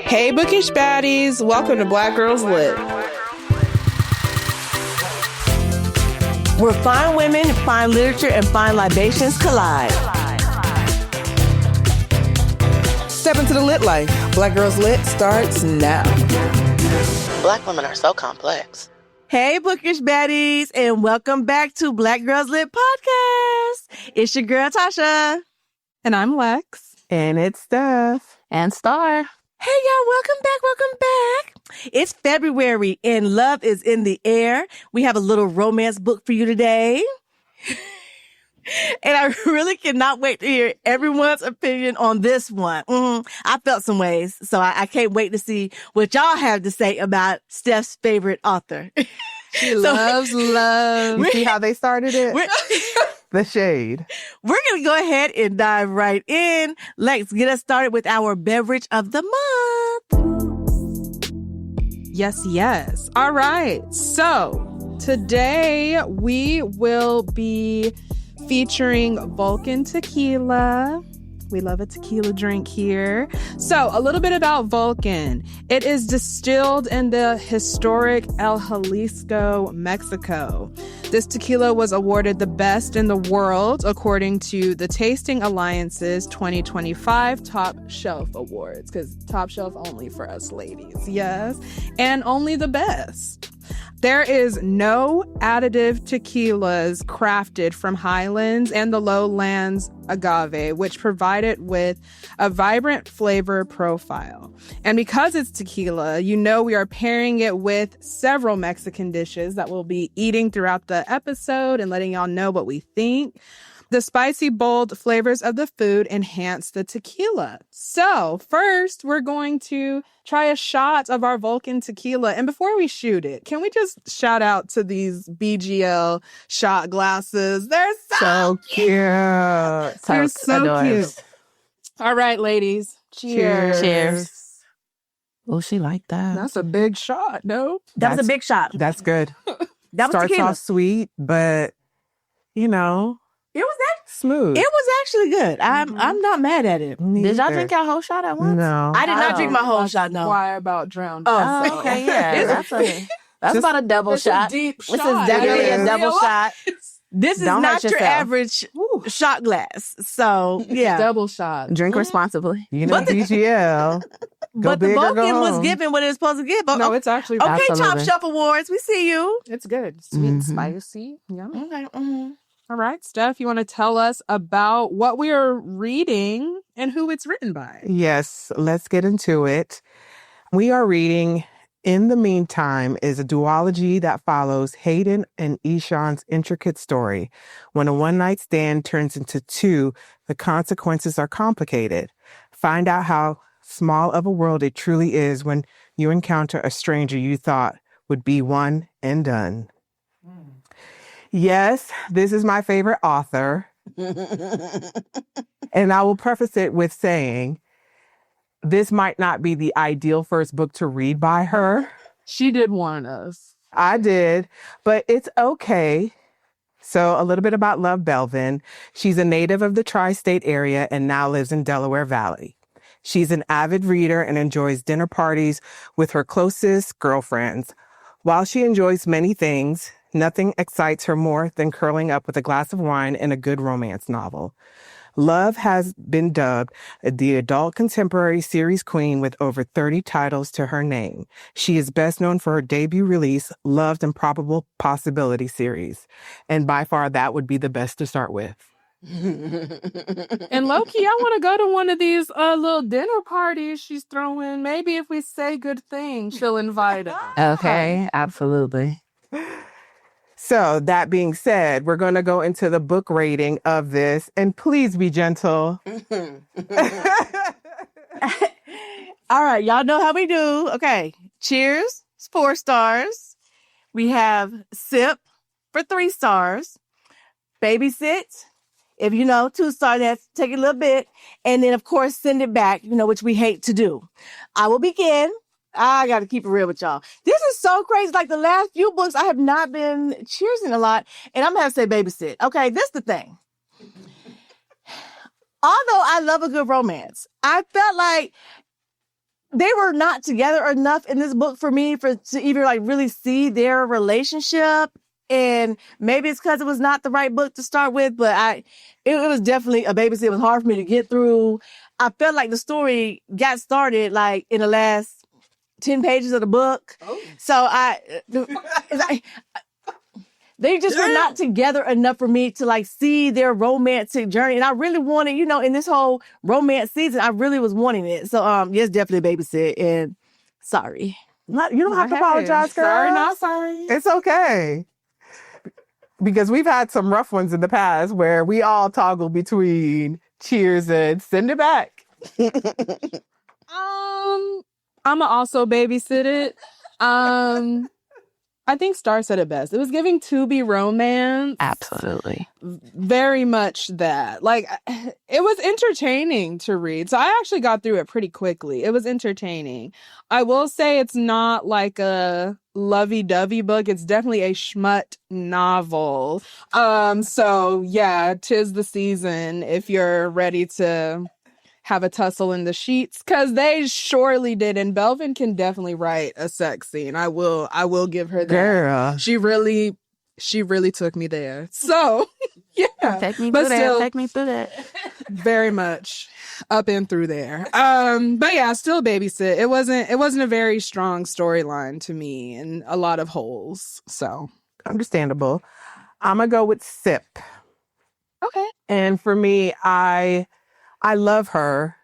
Hey, bookish baddies. Welcome to Black Girls Lit. Where fine women, fine literature, and fine libations collide. Step into the lit life. Black Girls Lit starts now. Black women are so complex. Hey, bookish baddies, and welcome back to Black Girls Lit Podcast. It's your girl, Tasha. And I'm Lex. And it's Steph. And Star. Hey, y'all, welcome back. It's February, and love is in the air. We have a little romance book for you today. And I really cannot wait to hear everyone's opinion on this one. I felt some ways, so I can't wait to see what y'all have to say about Steph's favorite author. She loves love. You see how they started it? The shade. We're going to go ahead and dive right in. Let's get us started with our beverage of the month. Yes. All right. So today we will be featuring Vulcan tequila. We love a tequila drink here. So a little bit about Vulcan. It is distilled in the historic El Jalisco, Mexico. This tequila was awarded the best in the world according to the Tasting Alliance's 2025 Top Shelf Awards, because top shelf only for us ladies, yes, and only the best. There is no additive tequilas crafted from highlands and the lowlands agave, which provide it with a vibrant flavor profile. And because it's tequila, you know we are pairing it with several Mexican dishes that we'll be eating throughout the episode and letting y'all know what we think. The spicy, bold flavors of the food enhance the tequila. So first, we're going to try a shot of our Vulcan tequila. And before we shoot it, can we just shout out to these BGL shot glasses? They're so cute. They're so cute. All right, ladies. Cheers. Cheers. Oh, she liked that. That's a big shot, no? That was a big shot. That's good. That was Starts tequila. off sweet, but, you know, It was smooth. It was actually good. I'm not mad at it. Did y'all drink your whole shot at once? No. I did not drink my whole shot, no. Why about drowned? Oh, okay, yeah. That's about a double shot. Deep This shot. is definitely It a is. double shot. This is Don't not hurt your yourself. average shot glass. So, yeah. Double shot. Drink responsibly. You know, BGL. Go But the big or go Vulcan was home. giving what it was supposed to give. No, it's actually Okay, Top Absolutely. Shelf Awards. We see you. it's good. Sweet, Mhm. spicy. Yummy. Okay. All right, Steph, you want to tell us about what we are reading and who it's written by? Yes, let's get into it. We are reading In the Meantime is a duology that follows Hayden and Ishan's intricate story. When a one-night stand turns into two, the consequences are complicated. Find out how small of a world it truly is when you encounter a stranger you thought would be one and done. Yes, this is my favorite author. And I will preface it with saying, this might not be the ideal first book to read by her. She did warn us. I did, but it's okay. So a little bit about Love Belvin. She's a native of the tri-state area and now lives in Delaware Valley. She's an avid reader and enjoys dinner parties with her closest girlfriends. While she enjoys many things, nothing excites her more than curling up with a glass of wine and a good romance novel. Love has been dubbed the adult contemporary series queen with over 30 titles to her name. She is best known for her debut release, Loved Improbable Possibility series. And by far, that would be the best to start with. And low-key, I want to go to one of these little dinner parties she's throwing. Maybe if we say good things, she'll invite us. Okay, absolutely. So that being said, we're going to go into the book rating of this, and please be gentle. All right, y'all know how we do. Okay, cheers. It's 4 stars. We have sip for 3 stars. Babysit. If 2 stars, that's take a little bit. And then, of course, send it back, which we hate to do. I will begin. I got to keep it real with y'all. This is so crazy. Like the last few books, I have not been cheersing a lot. And I'm going to have to say babysit. Okay, this is the thing. Although I love a good romance, I felt like they were not together enough in this book for me to even like really see their relationship. And maybe it's because it was not the right book to start with, but it was definitely a babysit. It was hard for me to get through. I felt like the story got started like in the last 10 pages of the book. Oh. So they just were not together enough for me to like see their romantic journey. And I really wanted, in this whole romance season, I really was wanting it. So yes, definitely babysit. And sorry. You don't have to apologize, girl. Sorry, not sorry. It's okay. Because we've had some rough ones in the past where we all toggle between cheers and send it back. I'ma also babysit it. I think Star said it best. It was giving to-be romance. Absolutely. Very much that. Like, it was entertaining to read. So I actually got through it pretty quickly. It was entertaining. I will say it's not like a lovey-dovey book. It's definitely a schmut novel. So yeah, 'tis the season if you're ready to have a tussle in the sheets, because they surely did. And Belvin can definitely write a sex scene. I will give her that. Girl. She really took me there. So yeah. Take me through that. Very much up and through there. But yeah, still babysit. It wasn't a very strong storyline to me and a lot of holes. So Understandable. I'm gonna go with Sip. okay. And for me, I love her,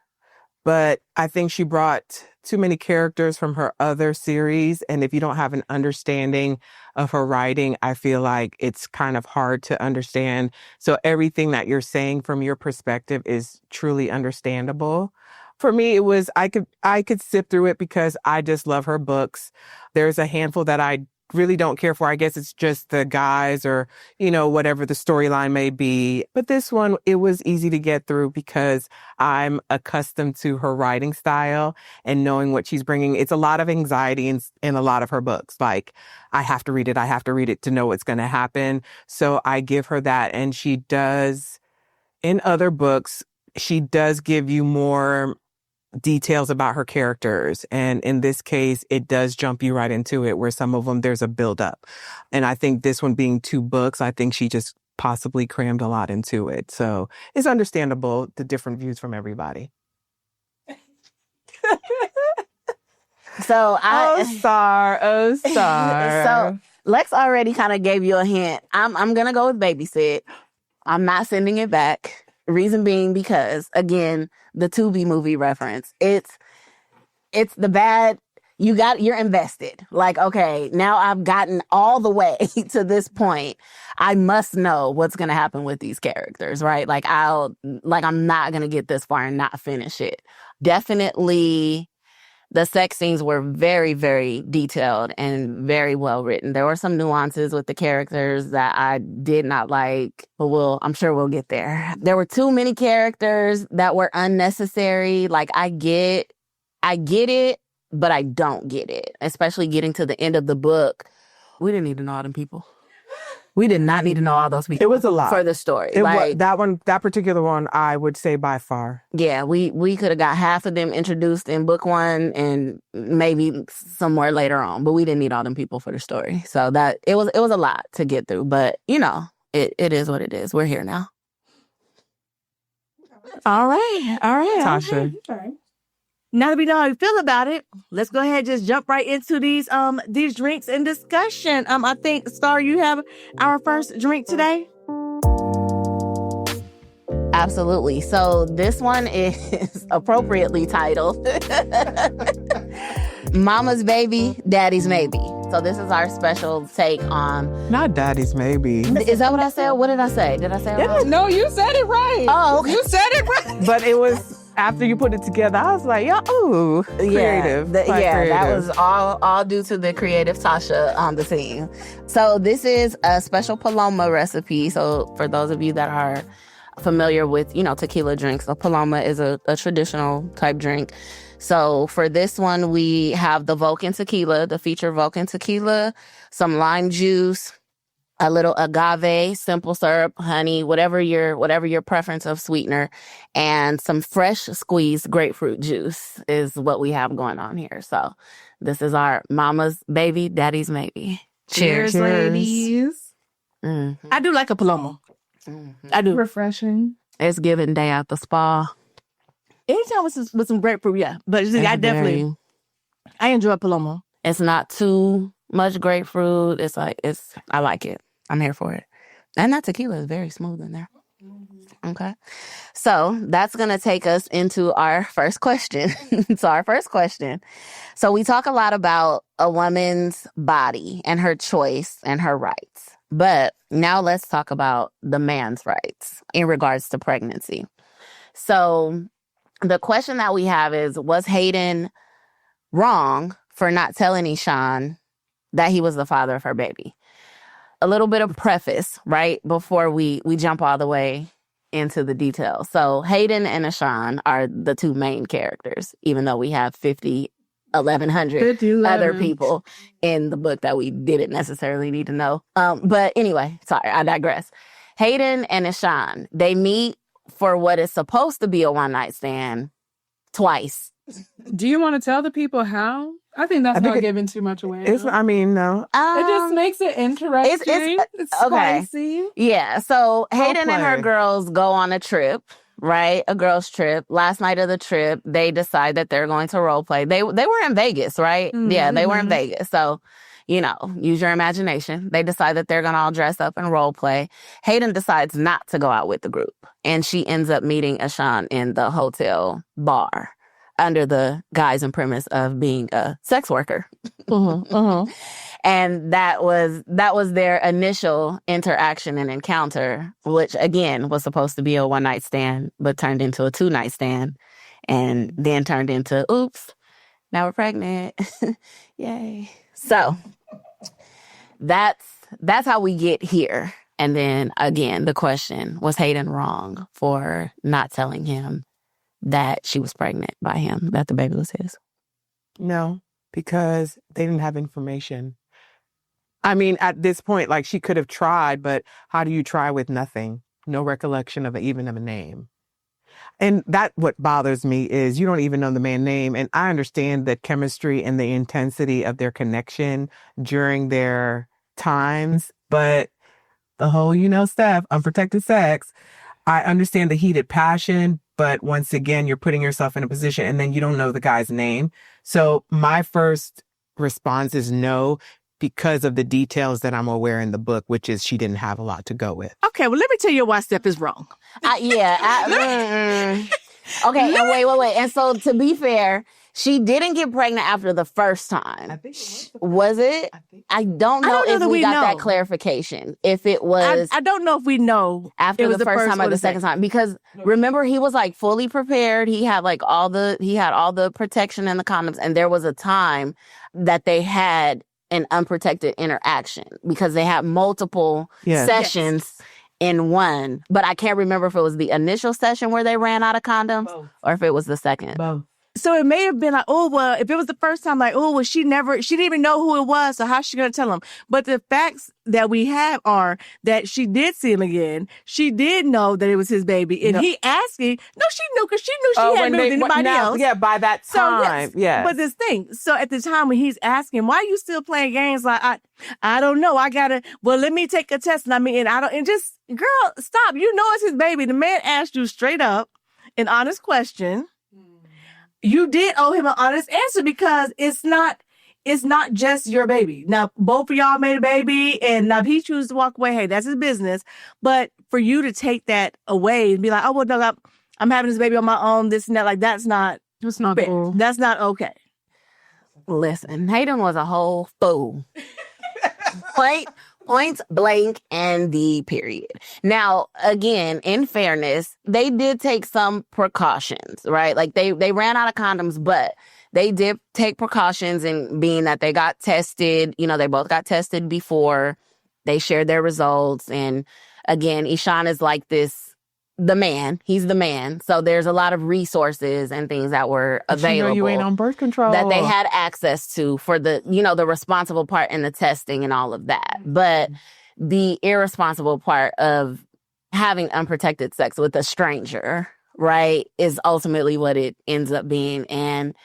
but I think she brought too many characters from her other series. And if you don't have an understanding of her writing, I feel like it's kind of hard to understand. So everything that you're saying from your perspective is truly understandable. For me, it was, I could sip through it because I just love her books. There's a handful that I really don't care for. I guess it's just the guys or, whatever the storyline may be. But this one, it was easy to get through because I'm accustomed to her writing style and knowing what she's bringing. It's a lot of anxiety in a lot of her books. Like, I have to read it to know what's going to happen. So I give her that. And she does, in other books, she does give you more details about her characters. And in this case, it does jump you right into it, where some of them, there's a buildup. And I think this one being 2 books, I think she just possibly crammed a lot into it. So it's understandable, the different views from everybody. So Star. So Lex already kind of gave you a hint. I'm gonna go with babysit. I'm not sending it back. Reason being because, again, the Tubi movie reference. It's the bad. You're invested. Like, okay, now I've gotten all the way to this point. I must know what's going to happen with these characters, right? I'm not going to get this far and not finish it. Definitely, the sex scenes were very, very detailed and very well written. There were some nuances with the characters that I did not like, but I'm sure we'll get there. There were too many characters that were unnecessary. Like, I get it, but I don't get it. Especially getting to the end of the book. We didn't need to know all them people. We did not need to know all those people. It was a lot for the story. That particular one, I would say by far. Yeah, we could have got half of them introduced in book 1 and maybe somewhere later on, but we didn't need all them people for the story. So that it was a lot to get through, but it is what it is. We're here now. All right. Tasha. Okay. Now that we know how you feel about it, let's go ahead and just jump right into these drinks and discussion. I think, Star, you have our first drink today. Absolutely. So this one is appropriately titled Mama's Baby, Daddy's Maybe. So this is our special take on... Not Daddy's Maybe. Is that what I said? What did I say? Did I say it right? No, you said it right. Oh, okay. You said it right. But it was... After you put it together, I was like, ooh, creative. Creative. That was all due to the creative Tasha on the scene. So this is a special Paloma recipe. So for those of you that are familiar with, tequila drinks, a Paloma is a traditional type drink. So for this one, we have the Vulcan tequila, the feature Vulcan tequila, some lime juice, a little agave, simple syrup, honey, whatever your preference of sweetener, and some fresh squeezed grapefruit juice is what we have going on here. So this is our mama's baby, daddy's maybe. Cheers, ladies. Mm-hmm. I do like a Paloma. Mm-hmm. I do. Refreshing. It's giving day at the spa. Anytime with some grapefruit, yeah. But see, I enjoy Paloma. It's not too much grapefruit. I like it. I'm here for it. And that tequila is very smooth in there. Okay. So that's going to take us into our first question. So we talk a lot about a woman's body and her choice and her rights. But now let's talk about the man's rights in regards to pregnancy. So the question that we have is, was Hayden wrong for not telling Ishan that he was the father of her baby? A little bit of preface, right, before we jump all the way into the details. So Hayden and Ishan are the two main characters, even though we have 1,100 other people in the book that we didn't necessarily need to know. But anyway, sorry, I digress. Hayden and Ishan, they meet for what is supposed to be a one-night stand twice. Do you want to tell the people how? I think that's not giving too much away. No. It just makes it interesting. It's okay. spicy. Yeah, so Hayden and her girls go on a trip, right? A girls' trip. Last night of the trip, they decide that they're going to role play. They were in Vegas, right? Mm-hmm. Yeah, they were in Vegas. So, use your imagination. They decide that they're going to all dress up and role play. Hayden decides not to go out with the group, and she ends up meeting Ishan in the hotel bar under the guise and premise of being a sex worker. Mm-hmm, mm-hmm. And that was their initial interaction and encounter, which again was supposed to be a one-night stand, but turned into a two-night stand, and then turned into, oops, now we're pregnant. Yay. So that's how we get here. And then again, the question, was Hayden wrong for not telling him that she was pregnant by him, that the baby was his? No, because they didn't have information. I mean, at this point, like, she could have tried, but how do you try with nothing? No recollection of even of a name. And what bothers me is you don't even know the man's name. And I understand the chemistry and the intensity of their connection during their times, but the whole, stuff, unprotected sex, I understand the heated passion, but once again, you're putting yourself in a position and then you don't know the guy's name. So my first response is no, because of the details that I'm aware in the book, which is she didn't have a lot to go with. Okay, well, let me tell you why Steph is wrong. Okay, and wait. And so to be fair, she didn't get pregnant after the first time. I think it was it? I don't know if we got that clarification. If it was... I don't know if we know after the first time or the second time. Because remember, he was like fully prepared. He had like all the protection and the condoms. And there was a time that they had an unprotected interaction because they had multiple sessions in one. But I can't remember if it was the initial session where they ran out of condoms or if it was the second. Both. So it may have been like, oh, well, if it was the first time, like, oh, well, she didn't even know who it was, so how's she going to tell him? But the facts that we have are that she did see him again. She did know that it was his baby. And he asking, no, she knew, because she knew she hadn't moved anybody else. Yeah, by that time, yes. But this thing, so at the time when he's asking, why are you still playing games? Like, I don't know. Let me take a test. Girl, stop. You know it's his baby. The man asked you straight up an honest question. You did owe him an honest answer because it's not just your baby. Now, both of y'all made a baby, and now if he chooses to walk away, hey, that's his business. But for you to take that away and be like, oh, well, no, I'm having this baby on my own, this and that, like, that's not fair. Cool. That's not okay. Listen, Hayden was a whole fool. Point blank and the period. Now, again, in fairness, they did take some precautions, right? Like they ran out of condoms, but they did take precautions in being that they got tested. They both got tested before they shared their results. And again, Ishan is like the man. He's the man. So there's a lot of resources and things that were available. You ain't on birth control. That they had access to for the, the responsible part in the testing and all of that. But the irresponsible part of having unprotected sex with a stranger, right, is ultimately what it ends up being. And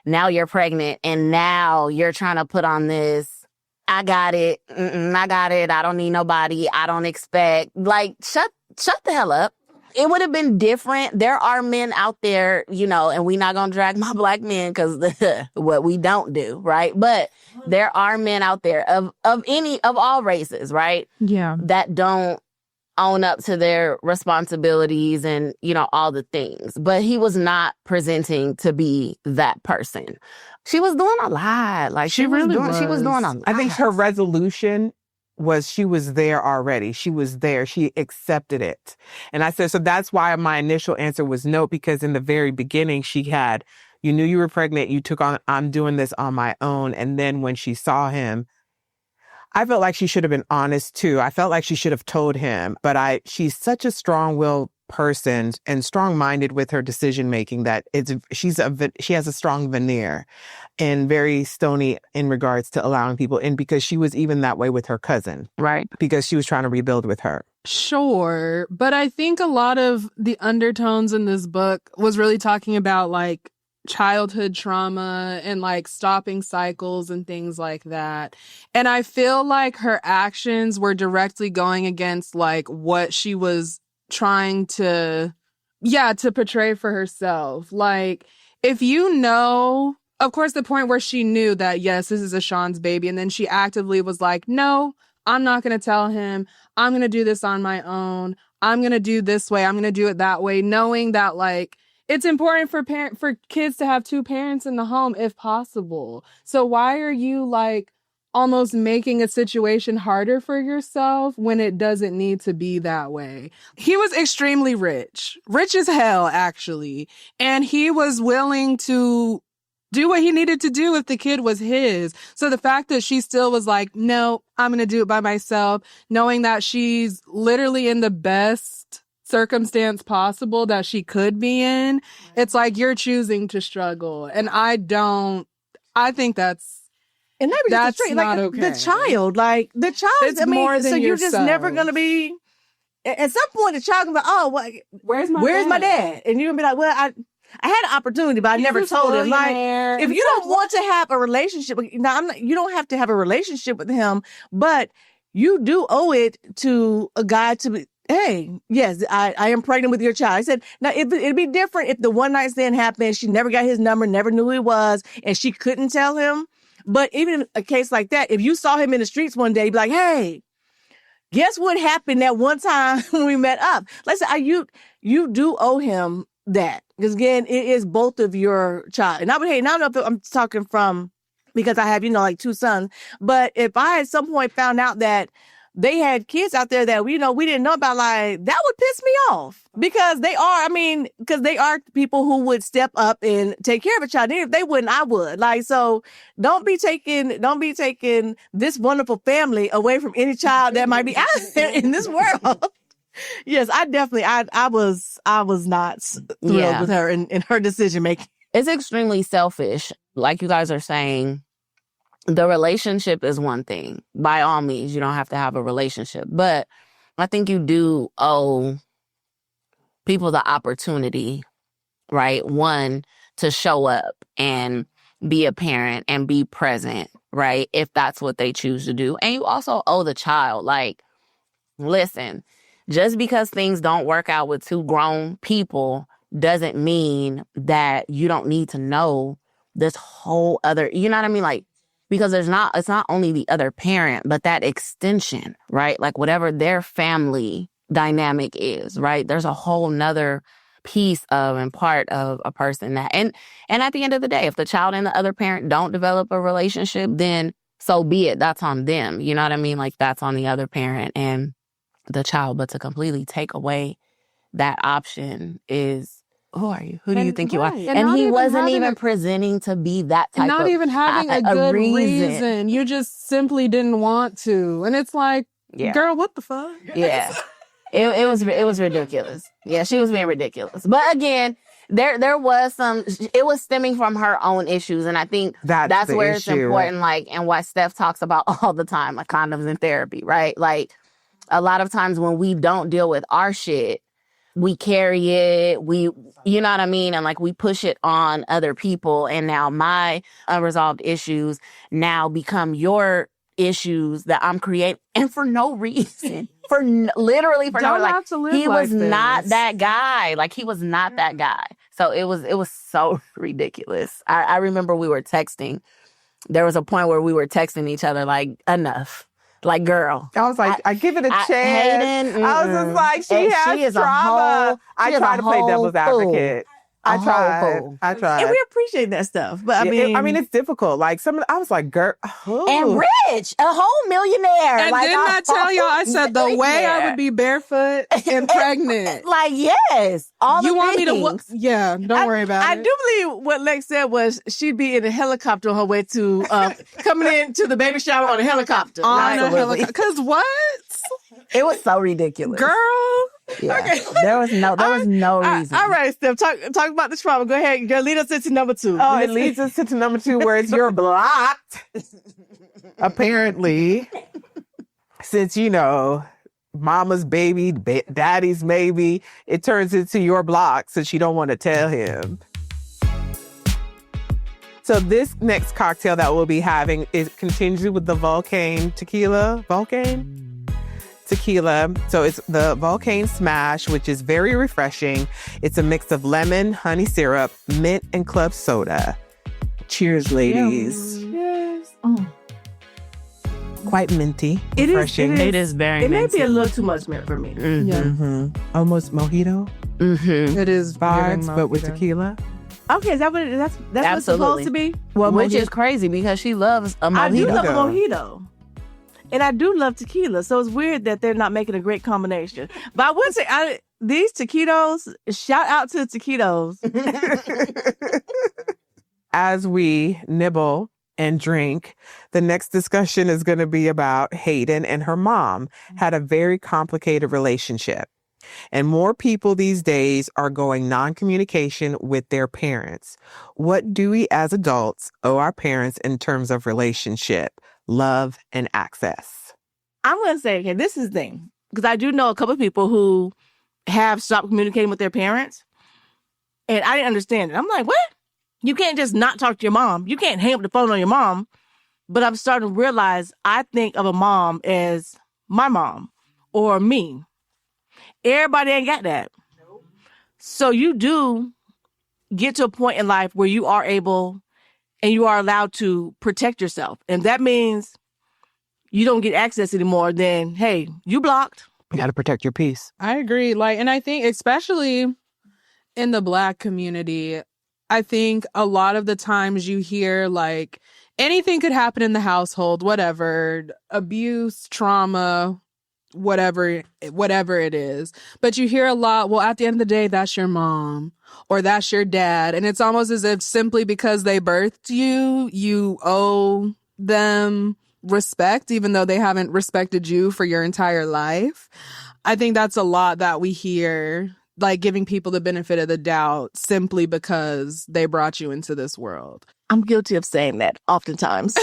now you're pregnant, and now you're trying to put on this, I got it, I got it, I don't need nobody, I don't expect. Like, shut the hell up. It would have been different. There are men out there, you know, and we're not going to drag my Black men because what we don't do, right? But there are men out there of all races, right? Yeah. That don't own up to their responsibilities and, you know, all the things. But he was not presenting to be that person. She was doing a lot. Like, she was doing a lot. I think her resolution was she was there already. She was there. She accepted it. And I said, so that's why my initial answer was no, because in the very beginning, you knew you were pregnant. You took on, I'm doing this on my own. And then when she saw him, I felt like she should have been honest too. I felt like she should have told him, but she's such a strong-willed person and strong-minded with her decision-making that she has a strong veneer and very stony in regards to allowing people in, because she was even that way with her cousin. Right. Because she was trying to rebuild with her. Sure. But I think a lot of the undertones in this book was really talking about like childhood trauma and like stopping cycles and things like that. And I feel like her actions were directly going against like what she was trying to portray for herself. Like, if you know, of course, the point where she knew that, yes, this is Ashawn's baby. And then she actively was like, no, I'm not going to tell him. I'm going to do this on my own. I'm going to do this way. I'm going to do it that way. Knowing that, like, it's important for kids to have two parents in the home if possible. So why are you like almost making a situation harder for yourself when it doesn't need to be that way? He was extremely rich as hell, actually. And he was willing to do what he needed to do if the kid was his. So the fact that she still was like, no, I'm going to do it by myself, knowing that she's literally in the best circumstance possible that she could be in, it's like you're choosing to struggle. And I think that's, and maybe that's straight, not like okay. the child, It's more than so you're yourself. just never going to be, at some point the child can be like, oh, well, where's my dad? And you're going to be like, well, I had an opportunity, but I never told him. Like, if you don't want to have a relationship, now you don't have to have a relationship with him, but you do owe it to a guy to be, hey, yes, I am pregnant with your child. I said, now it'd be different if the one night stand happened, she never got his number, never knew who he was, and she couldn't tell him. But even in a case like that, if you saw him in the streets one day, you'd be like, hey, guess what happened that one time when we met up? Let's say you do owe him that. Because again, it is both of your child. And I don't know if I'm talking from, because I have, like 2 sons, but if I at some point found out that they had kids out there that, we didn't know about, like, that would piss me off, because they are people who would step up and take care of a child. And if they wouldn't, I would. Like, so don't be taking this wonderful family away from any child that might be out there in this world. Yes, I was not thrilled with her in her decision making. It's extremely selfish. Like you guys are saying, the relationship is one thing. By all means, you don't have to have a relationship. But I think you do owe people the opportunity, right? One, to show up and be a parent and be present, right? If that's what they choose to do. And you also owe the child, like, listen, just because things don't work out with 2 grown people doesn't mean that you don't need to know this whole other, you know what I mean? Like, because it's not only the other parent, but that extension, right? Like, whatever their family dynamic is, right? There's a whole nother piece of and part of a person that, and at the end of the day, if the child and the other parent don't develop a relationship, then so be it. That's on them. You know what I mean? Like, that's on the other parent and the child. But to completely take away that option is, who are you? Who do you think you are? And he wasn't even presenting to be that type of... Not even having a good reason. You just simply didn't want to. And it's like, girl, what the fuck? Yeah. It was ridiculous. Yeah, she was being ridiculous. But again, there was it was stemming from her own issues. And I think that's where it's important, like, and what Steph talks about all the time, like condoms and therapy, right? Like, a lot of times when we don't deal with our shit, we carry it, you know what I mean? And like we push it on other people. And now my unresolved issues now become your issues that I'm creating. And for no reason. Literally for no Don't have to reason. live He like was this. not that guy. Like he was not that guy. So it was so ridiculous. I remember we were texting. There was a point where we were texting each other like, enough. Like, girl. I was like, I give it a chance. Hayden, I was just like, she has trauma. I try to play devil's advocate. I tried. And we appreciate that stuff. But I mean, it's difficult. Like I was like, girl, and rich, a whole millionaire. And like, didn't I tell y'all? I said the way I would be barefoot and pregnant. Like, yes, all the you want me things. to? Yeah, don't worry about I it. do believe what Lex said was she'd be in a helicopter on her way to coming into the baby shower on a helicopter. On a helicopter. Because what? It was so ridiculous, Girl. Yeah. Okay. There was no reason. All right, Steph, talk about the trauma. Go ahead. Girl, lead us into number 2. Oh, it leads us to number 2 where it's you're blocked. Apparently, since, mama's baby, daddy's maybe, it turns into your block since you don't want to tell him. So this next cocktail that we'll be having is continues with the Vulcane tequila. So it's the Vulcane Smash, which is very refreshing. It's a mix of lemon, honey syrup, mint, and club soda. Cheers, ladies. Cheers. Quite minty, It refreshing. It is very. It may minty. be a little too much mint for me. Mm-hmm. Almost mojito It is vibes, giving but with mojito. tequila. Okay, is that what that's what it's supposed to be? Well, which is crazy because she loves a mojito. I do love a mojito. And I do love tequila, so it's weird that they're not making a great combination. But I would say, these taquitos, shout out to taquitos. As we nibble and drink, the next discussion is going to be about Hayden and her mom had a very complicated relationship. And more people these days are going non-communication with their parents. What do we as adults owe our parents in terms of relationship, love, and access? I'm going to say, okay, this is the thing. Because I do know a couple of people who have stopped communicating with their parents. And I didn't understand it. I'm like, what? You can't just not talk to your mom. You can't hang up the phone on your mom. But I'm starting to realize I think of a mom as my mom or me. Everybody ain't got that. Nope. So you do get to a point in life where you are able and you are allowed to protect yourself. And that means you don't get access anymore, then, hey, you blocked. You got to protect your peace. I agree. And I think especially in the Black community, I think a lot of the times you hear like anything could happen in the household, whatever, abuse, trauma, whatever it is. But you hear a lot, well, at the end of the day, that's your mom or that's your dad. And it's almost as if simply because they birthed you, you owe them respect, even though they haven't respected you for your entire life. I think that's a lot that we hear, like giving people the benefit of the doubt simply because they brought you into this world. I'm guilty of saying that oftentimes.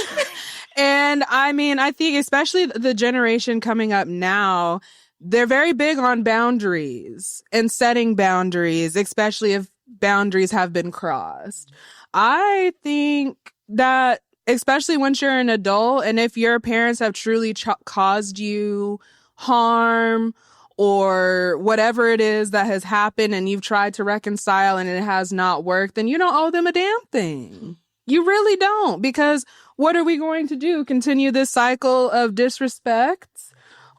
And I mean, I think especially the generation coming up now, they're very big on boundaries and setting boundaries, especially if boundaries have been crossed. I think that especially once you're an adult and if your parents have truly caused you harm or whatever it is that has happened and you've tried to reconcile and it has not worked, then you don't owe them a damn thing. You really don't, because what are we going to do? Continue this cycle of disrespect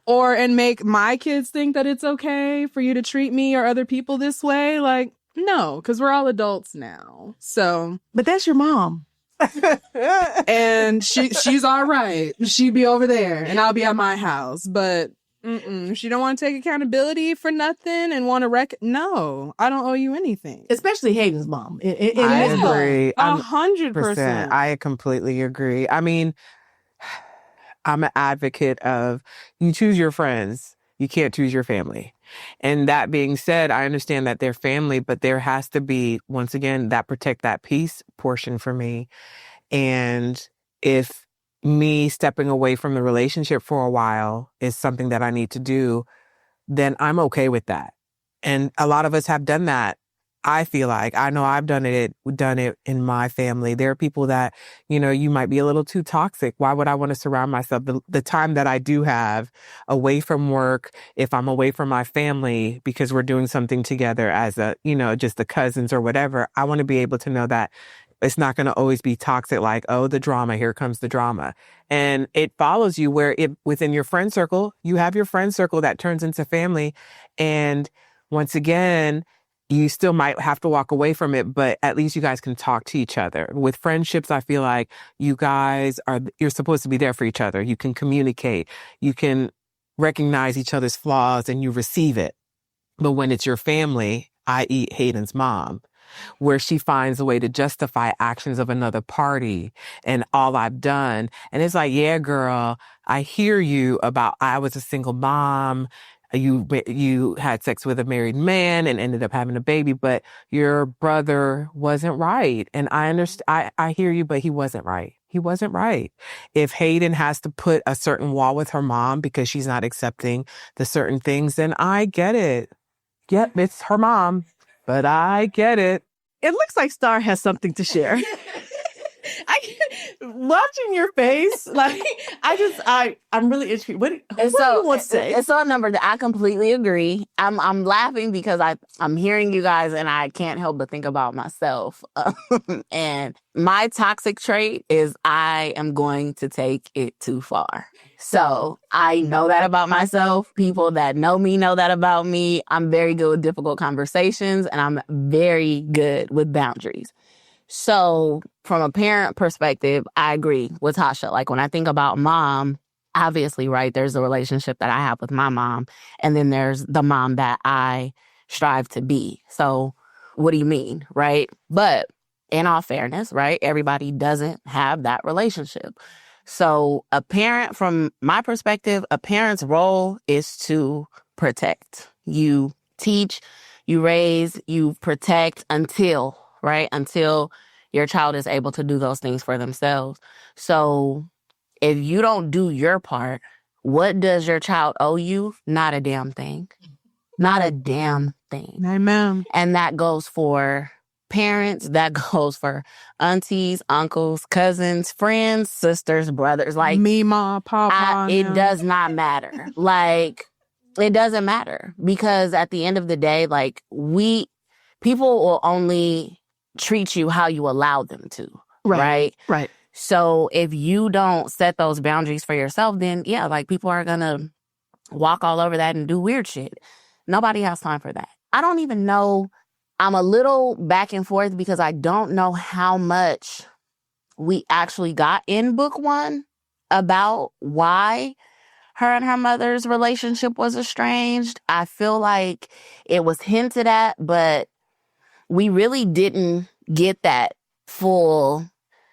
and make my kids think that it's okay for you to treat me or other people this way? Like, no, because we're all adults now. So, But that's your mom. and she's all right. She'd be over there and I'll be at my house. But she don't want to take accountability for nothing and want to no, I don't owe you anything. Especially Hayden's mom. I agree. 100%. I completely agree. I mean, I'm an advocate of you choose your friends. You can't choose your family. And that being said, I understand that they're family, but there has to be, once again, that protect that peace portion for me. And if me stepping away from the relationship for a while is something that I need to do, then I'm okay with that. And a lot of us have done that. I feel like I know I've done it in my family. There are people that, you might be a little too toxic. Why would I want to surround myself? The time that I do have away from work, if I'm away from my family because we're doing something together as just the cousins or whatever, I want to be able to know that it's not going to always be toxic, like, oh, the drama, here comes the drama. And it follows you where within your friend circle, you have your friend circle that turns into family. And once again, you still might have to walk away from it, but at least you guys can talk to each other. With friendships, I feel like you're supposed to be there for each other. You can communicate. You can recognize each other's flaws and you receive it. But when it's your family, i.e. Hayden's mom, where she finds a way to justify actions of another party and all I've done. And it's like, yeah, girl, I hear you about I was a single mom. You had sex with a married man and ended up having a baby, but your brother wasn't right. And I understand. I hear you, but he wasn't right. He wasn't right. If Hayden has to put a certain wall with her mom because she's not accepting the certain things, then I get it. Yep, it's her mom. But I get it. It looks like Star has something to share. Watching your face, I'm really interested. What do you want to say? It's on number that I completely agree. I'm laughing because I'm hearing you guys and I can't help but think about myself. And my toxic trait is I am going to take it too far. So I know that about myself. People that know me know that about me. I'm very good with difficult conversations and I'm very good with boundaries. So from a parent perspective, I agree with Tasha. Like when I think about mom, obviously, right, there's the relationship that I have with my mom. And then there's the mom that I strive to be. So what do you mean, right? But in all fairness, right, everybody doesn't have that relationship. So a parent, from my perspective, a parent's role is to protect. You teach, you raise, you protect until your child is able to do those things for themselves. So if you don't do your part, what does your child owe you? Not a damn thing. Not a damn thing. Amen. And that goes for parents, that goes for aunties, uncles, cousins, friends, sisters, brothers. Like me, ma, papa. It does not matter. Like, it doesn't matter because at the end of the day, like people will only treat you how you allow them to. Right. So if you don't set those boundaries for yourself, then yeah, like people are going to walk all over that and do weird shit. Nobody has time for that. I don't even know. I'm a little back and forth because I don't know how much we actually got in book 1 about why her and her mother's relationship was estranged. I feel like it was hinted at, but we really didn't get that full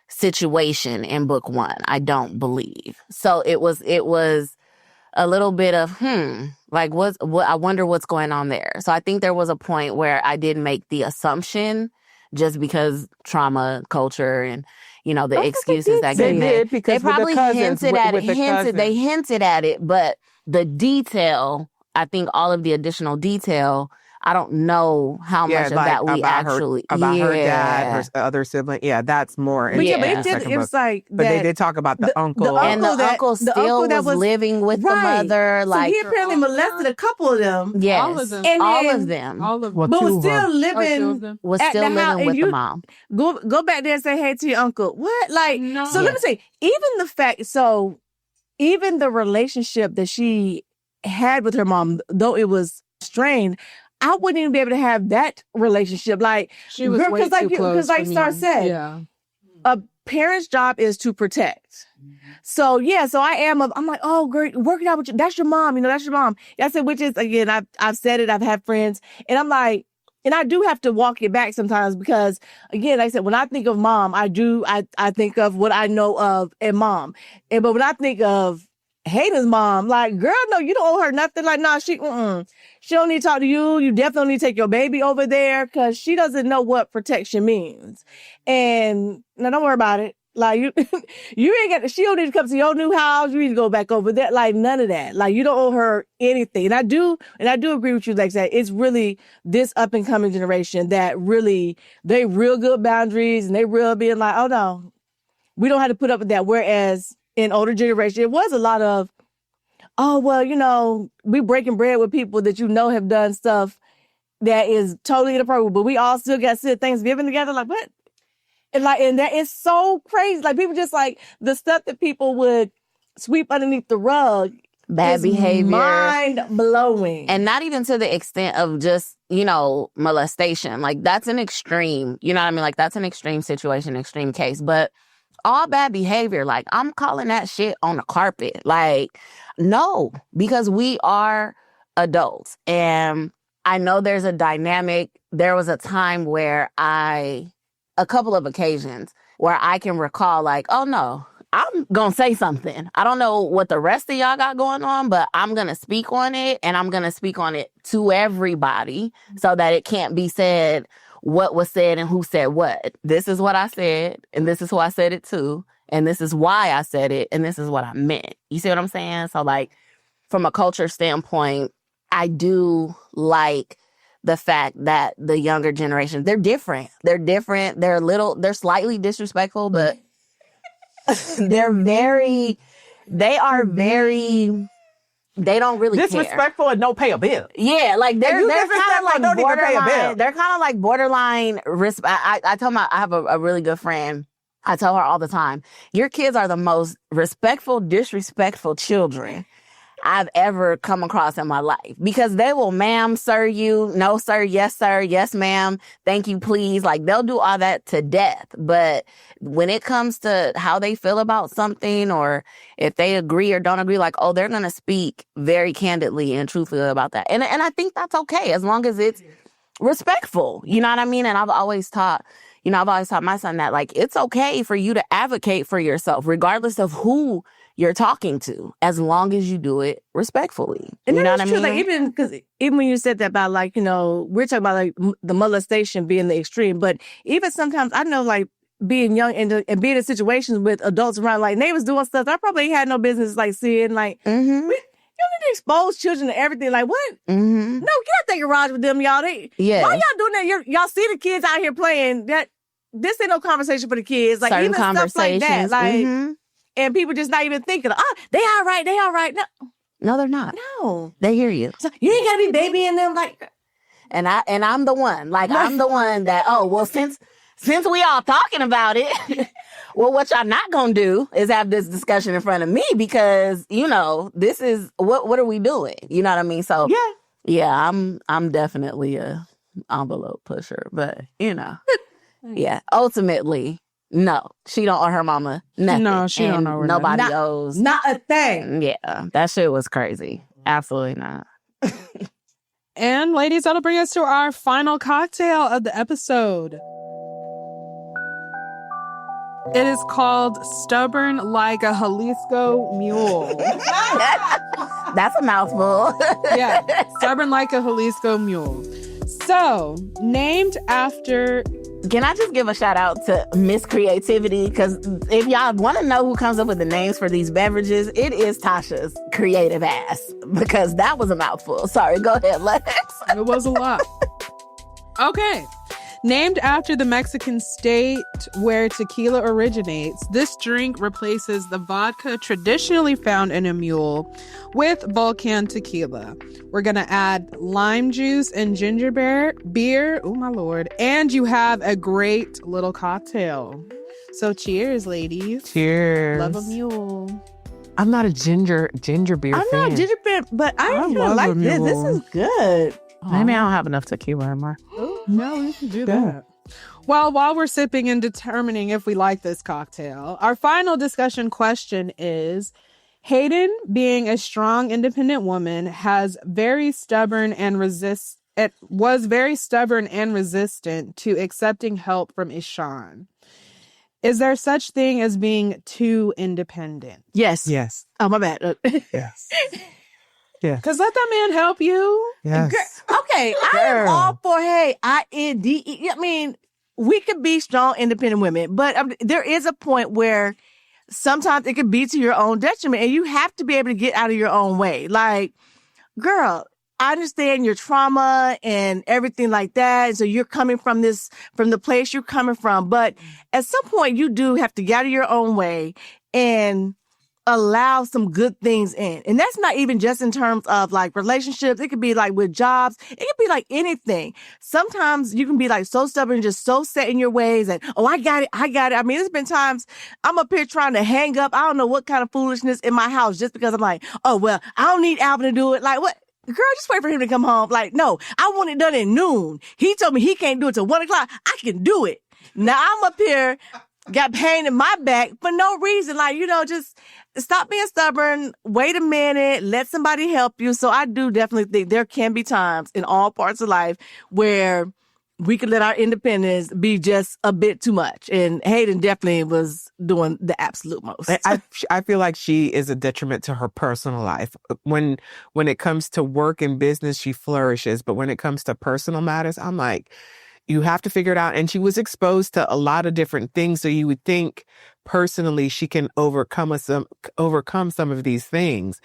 situation in book 1, I don't believe. So it was a little bit of, like what I wonder what's going on there. So I think there was a point where I did make the assumption just because trauma, culture, and the excuses that get made. They probably hinted at it. They hinted at it, but the detail, I think all of the additional detail, I don't know how much of that we actually about her dad, her other sibling. Yeah, that's more. But it's like, but they did talk about the uncle, and the uncle still was living with the mother. So like he apparently molested a couple of them. Yes, all of them, but was still living. Was still living with the mom. Go back there and say hey to your uncle. What? Like, no. So let me say, even the relationship that she had with her mom, though it was strained, I wouldn't even be able to have that relationship. Like, she was way too close. Because like Star said, a parent's job is to protect. So I am. I'm like, oh, great, work it out with you. That's your mom. That's your mom. I said, which is, again, I've said it. I've had friends, and I'm like, and I do have to walk it back sometimes because, again, like I said, when I think of mom, I think of what I know of a mom, but when I think of Hayden's mom, like, girl, no, you don't owe her nothing. Like, nah, she don't need to talk to you. You definitely need to take your baby over there because she doesn't know what protection means. And now don't worry about it. Like, you ain't got, she don't need to come to your new house. You need to go back over there. Like, none of that. Like, you don't owe her anything. And I do agree with you, like that. It's really this up and coming generation that really, they real good boundaries and they real being like, oh no, we don't have to put up with that. Whereas in older generation, it was a lot of, oh, well, you know, we breaking bread with people that you know have done stuff that is totally inappropriate, but we all still got to sit Thanksgiving together. Like, what? And that is so crazy. Like, people just like the stuff that people would sweep underneath the rug. Bad behavior. Mind blowing. And not even to the extent of just, you know, molestation. Like, that's an extreme, you know what I mean? Like, that's an extreme situation, extreme case. But all bad behavior, like, I'm calling that shit on the carpet. Like, no, because we are adults. And I know there's a dynamic. There was a time where a couple of occasions where I can recall, like, oh no, I'm going to say something. I don't know what the rest of y'all got going on, but I'm going to speak on it, and I'm going to speak on it to everybody so that it can't be said what was said and who said what. This is what I said, and this is who I said it to, and this is why I said it, and this is what I meant. You see what I'm saying? So, like, from a culture standpoint, I do like the fact that the younger generation, they're different. They're slightly disrespectful, but they are very, they don't really disrespectful care. And don't pay a bill. Yeah, like they're kind of like don't even pay a borderline. bill. They're kind of like borderline risk. I tell I have a really good friend. I tell her all the time, your kids are the most respectful, disrespectful children I've ever come across in my life, because they will ma'am, sir, you, no, sir, yes, ma'am, thank you, please. Like, they'll do all that to death. But when it comes to how they feel about something, or if they agree or don't agree, like, oh, they're going to speak very candidly and truthfully about that. And I think that's okay, as long as it's respectful. You know what I mean? And I've always taught my son that, like, it's okay for you to advocate for yourself, regardless of who you're talking to, as long as you do it respectfully. And you know what I mean? Like, even when you said that about, like, you know, we're talking about like the molestation being the extreme, but even sometimes I know, like, being young and being in situations with adults around, like neighbors doing stuff I probably ain't had no business like seeing. Like, you don't need to expose children to everything. Like, what? No, get out that garage with them, y'all. Why y'all doing that? Y'all see the kids out here playing. That this ain't no conversation for the kids. Like, certain even stuff like that. Like. And people just not even thinking, they all right. No, they're not. No. They hear you. So you ain't got to be babying them like. And I'm the one. Like, I'm the one that, oh, well, since we all talking about it, well, what y'all not gonna do is have this discussion in front of me, because, you know, this is, what are we doing? You know what I mean? So, yeah, I'm definitely a envelope pusher, but, you know, yeah, ultimately, no, she don't owe her mama nothing. No, she don't owe her nobody owes. Not a thing. Yeah, that shit was crazy. Absolutely not. And ladies, that'll bring us to our final cocktail of the episode. It is called Stubborn Like a Jalisco Mule. That's a mouthful. Yeah, Stubborn Like a Jalisco Mule. So, named after... Can I just give a shout out to Miss Creativity? Because if y'all want to know who comes up with the names for these beverages, it is Tasha's creative ass, because that was a mouthful. Sorry, go ahead, Lex. It was a lot. Okay. Named after the Mexican state where tequila originates, this drink replaces the vodka traditionally found in a mule with Volcan tequila. We're going to add lime juice and ginger beer. Oh, my Lord. And you have a great little cocktail. So cheers, ladies. Cheers. Love a mule. I'm not a ginger beer fan. I'm not a ginger beer, but I really like this. This is good. Maybe I don't have enough tequila in my... No, you can do that. Well, while we're sipping and determining if we like this cocktail, our final discussion question is, Hayden, being a strong, independent woman, was very stubborn and resistant to accepting help from Ishan. Is there such thing as being too independent? Yes. Oh, my bad. Yes. Yeah. Because let that man help you. Yes. Okay, I am all for, hey, INDE. I mean, we could be strong, independent women, but there is a point where sometimes it could be to your own detriment, and you have to be able to get out of your own way. Like, girl, I understand your trauma and everything like that. So you're coming from the place you're coming from. But at some point, you do have to get out of your own way and allow some good things in. And that's not even just in terms of like relationships. It could be like with jobs. It could be like anything. Sometimes you can be like so stubborn, just so set in your ways and, oh, I got it. I mean, there's been times I'm up here trying to hang up. I don't know what kind of foolishness in my house just because I'm like, oh, well, I don't need Alvin to do it. Like, what? Girl, just wait for him to come home. Like, no, I want it done at noon. He told me he can't do it till 1 o'clock. I can do it. Now I'm up here, got pain in my back for no reason. Like, just stop being stubborn. Wait a minute. Let somebody help you. So I do definitely think there can be times in all parts of life where we could let our independence be just a bit too much. And Hayden definitely was doing the absolute most. I feel like she is a detriment to her personal life. When it comes to work and business, she flourishes. But when it comes to personal matters, I'm like, you have to figure it out. And she was exposed to a lot of different things. So you would think personally she can overcome some of these things.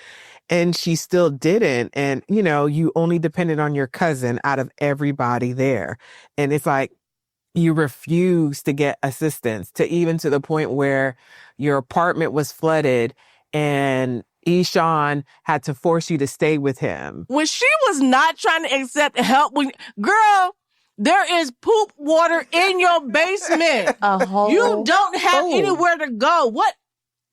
And she still didn't. And, you only depended on your cousin out of everybody there. And it's like, you refuse to get assistance to the point where your apartment was flooded and Eshawn had to force you to stay with him. When she was not trying to accept help, girl, there is poop water in your basement. You don't have anywhere to go. What?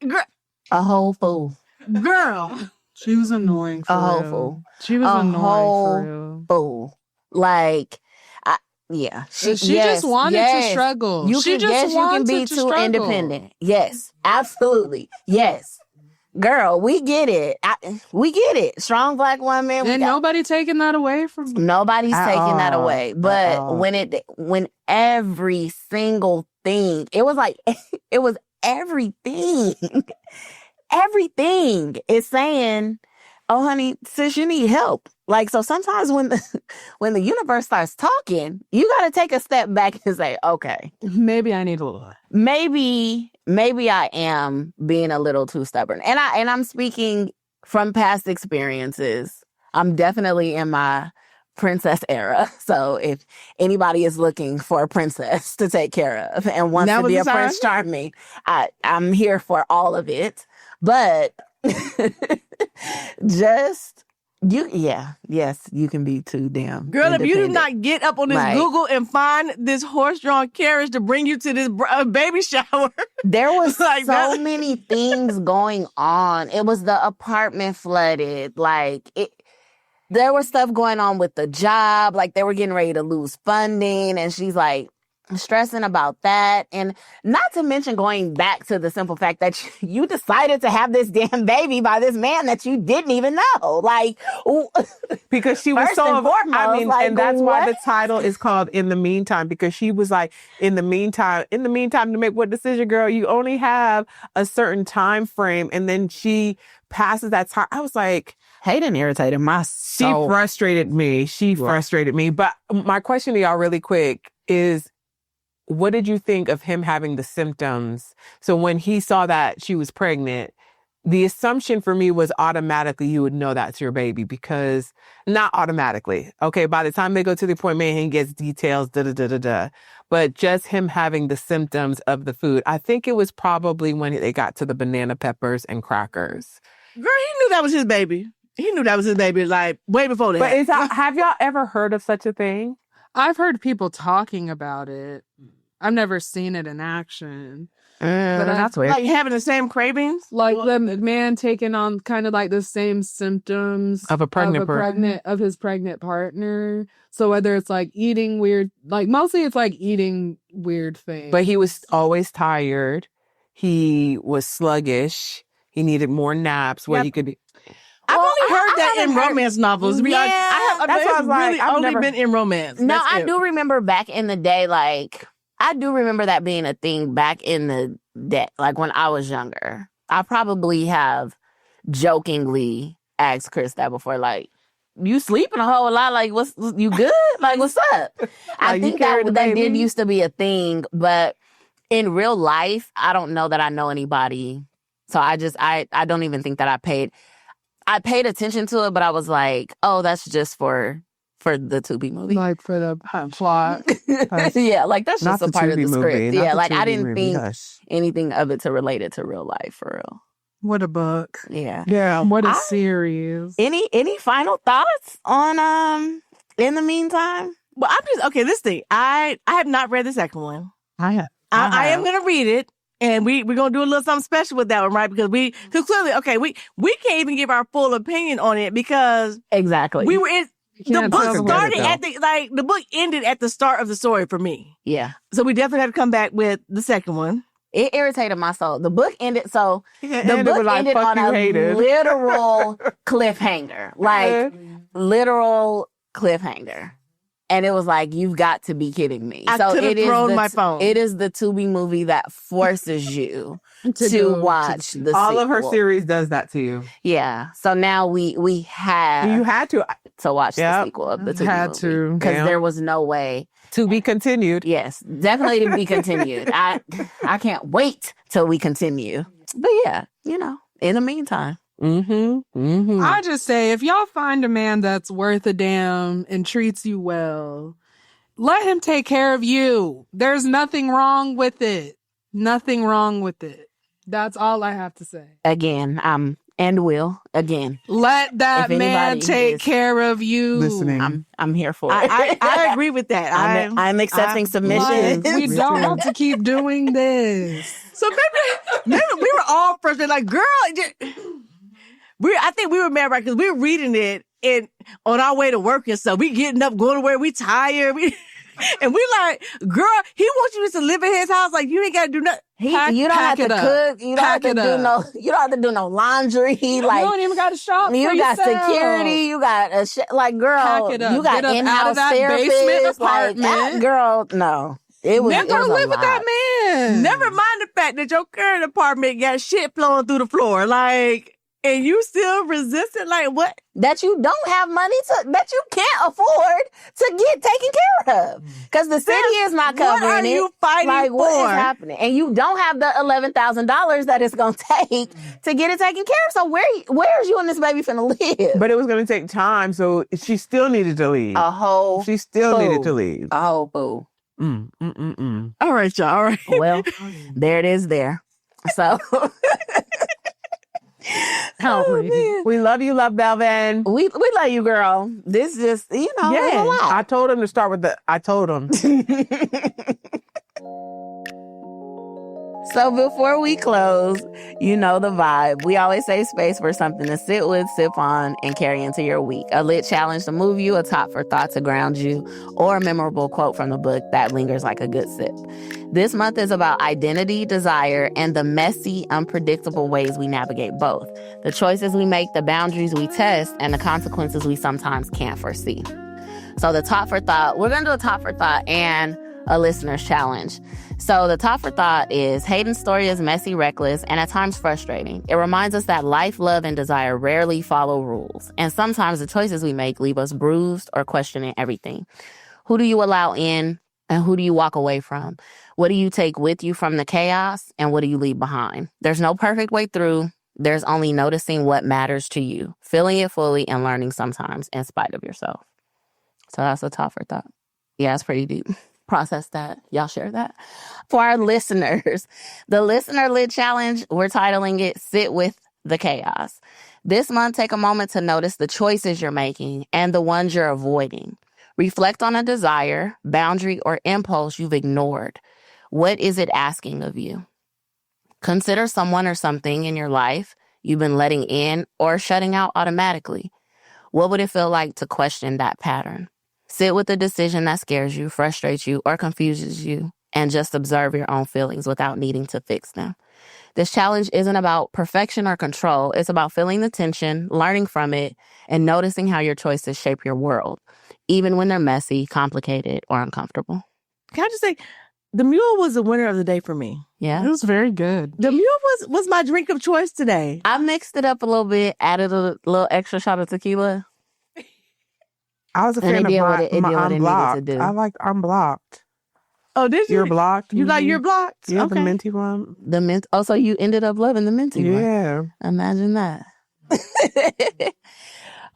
Girl. A whole fool. Girl. She was annoying for real. A whole fool. She was annoying for real. Fool. Like, yeah. She just wanted to struggle. You can be too independent. Yes, absolutely. Yes. Girl, we get it. We get it. Strong Black woman. And nobody taking that away from you. Nobody's taking that away. But when every single thing, it was like, it was everything. Everything is saying, oh, honey, sis, you need help. Like, so sometimes when the universe starts talking, you got to take a step back and say, okay. Maybe I need a little. Maybe I am being a little too stubborn. And I'm speaking from past experiences. I'm definitely in my princess era. So if anybody is looking for a princess to take care of and wants to be a Prince Charming, I'm here for all of it. But just yes, you can be too damn girl. If you do not get up on this Google and find this horse-drawn carriage to bring you to this baby shower, there was like so many things going on. It was the apartment flooded, there was stuff going on with the job, like they were getting ready to lose funding, and she's like stressing about that. And not to mention going back to the simple fact that you decided to have this damn baby by this man that you didn't even know. Like, because she was so, and that's why the title is called In the Meantime, because she was like, in the meantime, to make what decision, girl, you only have a certain time frame. And then she passes that time. I was like, Hayden irritated my soul. She frustrated me. But my question to y'all really quick is, what did you think of him having the symptoms? So when he saw that she was pregnant, the assumption for me was automatically you would know that's your baby, because not automatically. Okay, by the time they go to the appointment, he gets details, But just him having the symptoms of the food, I think it was probably when they got to the banana peppers and crackers. Girl, he knew that was his baby. Like, way before that. But have y'all ever heard of such a thing? I've heard people talking about it. I've never seen it in action. But that's weird. Like having the same cravings? Like the man taking on kind of like the same symptoms of his pregnant partner. So whether it's like eating weird, like mostly it's like eating weird things. But he was always tired. He was sluggish. He needed more naps where he could be. I've only heard that in romance novels. Yeah, that's why I was like, I've only been in romance. No, I do remember back in the day, like, I do remember that being a thing back in the day, like when I was younger. I probably have jokingly asked Chris that before, like, you sleeping a whole lot. Like, you good? Like, what's up? I think that did used to be a thing, but in real life, I don't know that I know anybody. So I don't even think that I paid attention to it, but I was like, oh, that's just for the Tubi movie. Like for the plot. Yeah, like that's just a part of the script. Yeah, like I didn't think anything of it to relate it to real life for real. What a book. Yeah. Yeah. What a series. Any final thoughts on In the Meantime? Well, this thing. I have not read the second one. I am gonna read it. And we're going to do a little something special with that one, right? Because clearly, we can't even give our full opinion on it because exactly we were in, the book started the book ended at the start of the story for me. Yeah. So we definitely have to come back with the second one. It irritated my soul. The book ended, the book ended on a hated. literal cliffhanger. Like, literal cliffhanger. And it was like, you've got to be kidding me. I could have thrown my phone. It is the Tubi movie that forces you to watch the all sequel. of her series does that to you. Yeah. So now we have you had to watch the sequel of the Tubi movie. Because there was no way. To be continued. Yes, definitely to be continued. I can't wait till we continue. But yeah, in the meantime. I just say, if y'all find a man that's worth a damn and treats you well, let him take care of you. There's nothing wrong with it. Nothing wrong with it. That's all I have to say. Again, and will again. Let that man take care of you. Listening. I'm here for it. I agree with that. I'm accepting submissions. We don't have to keep doing this. So maybe we were all frustrated. Like, girl. I think we were mad, right? Because we were reading it on our way to work and stuff. We getting up, going to work. We tired. And we like, girl, he wants you to live in his house. Like, you ain't got to do nothing. You don't have to cook. You don't have to do no laundry. Like, you don't even got to shop. You got security. You got girl. You got in-house therapists. Like, girl, no. It was. Never live with that man. Never mind the fact that your current apartment got shit flowing through the floor. Like. And you still resist it? Like, what? That you don't have money that you can't afford to get taken care of. Because the city is not covering it. What are you fighting for? What is happening? And you don't have the $11,000 that it's going to take to get it taken care of. So where's you and this baby finna live? But it was going to take time, so she still needed to leave. She still needed to leave. A whole boo. All right, y'all. All right. Well, there it is there. So... Oh, we love you, Love Belvin. We love you, girl. This just, there's a lot. I told him to start with I told him. So before we close, you know the vibe. We always say space for something to sit with, sip on, and carry into your week. A lit challenge to move you, a top for thought to ground you, or a memorable quote from the book that lingers like a good sip. This month is about identity, desire, and the messy, unpredictable ways we navigate both. The choices we make, the boundaries we test, and the consequences we sometimes can't foresee. So the top for thought, we're going to do a top for thought and a listener's challenge. So the top for thought is Hayden's story is messy, reckless, and at times frustrating. It reminds us that life, love, and desire rarely follow rules. And sometimes the choices we make leave us bruised or questioning everything. Who do you allow in and who do you walk away from? What do you take with you from the chaos and what do you leave behind? There's no perfect way through. There's only noticing what matters to you, feeling it fully and learning sometimes in spite of yourself. So that's the top for thought. Yeah, it's pretty deep. Process that. Y'all share that. For our listeners, the Listener Lit Challenge, we're titling it Sit With the Chaos. This month, take a moment to notice the choices you're making and the ones you're avoiding. Reflect on a desire, boundary, or impulse you've ignored. What is it asking of you? Consider someone or something in your life you've been letting in or shutting out automatically. What would it feel like to question that pattern? Sit with the decision that scares you, frustrates you, or confuses you, and just observe your own feelings without needing to fix them. This challenge isn't about perfection or control. It's about feeling the tension, learning from it, and noticing how your choices shape your world, even when they're messy, complicated, or uncomfortable. Can I just say, the mule was the winner of the day for me. Yeah. It was very good. The mule was my drink of choice today. I mixed it up a little bit, added a little extra shot of tequila. I was a And fan it did of what it did what it needed to Unblocked. do. I liked Unblocked. Oh, did you? You're Blocked. You like mhm. You're Blocked? Yeah, Okay. the minty one. The mint. Oh, so you ended up loving the minty one. Yeah. Imagine that.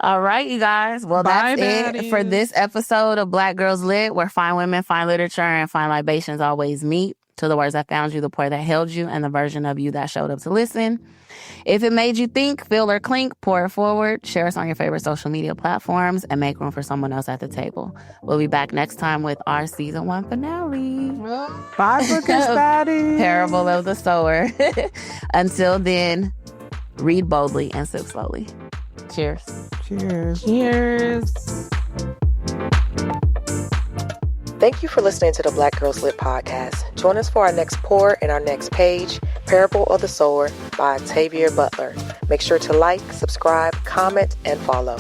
All right, you guys. Well, Bye, that's it for baddies. this episode of Black Girls Lit, where fine women, fine literature, and fine libations always meet. To the words that found you, the pour that held you, and the version of you that showed up to listen. If it made you think, feel, or clink, pour it forward. Share us on your favorite social media platforms and make room for someone else at the table. We'll be back next time with our season 1 finale. Bye, Bookish Daddy. Parable of the Sower. Until then, read boldly and sip slowly. Cheers. Cheers. Cheers. Thank you for listening to the Black Girls Lit podcast. Join us for our next pour and our next page, Parable of the Sower by Tavia Butler. Make sure to like, subscribe, comment, and follow.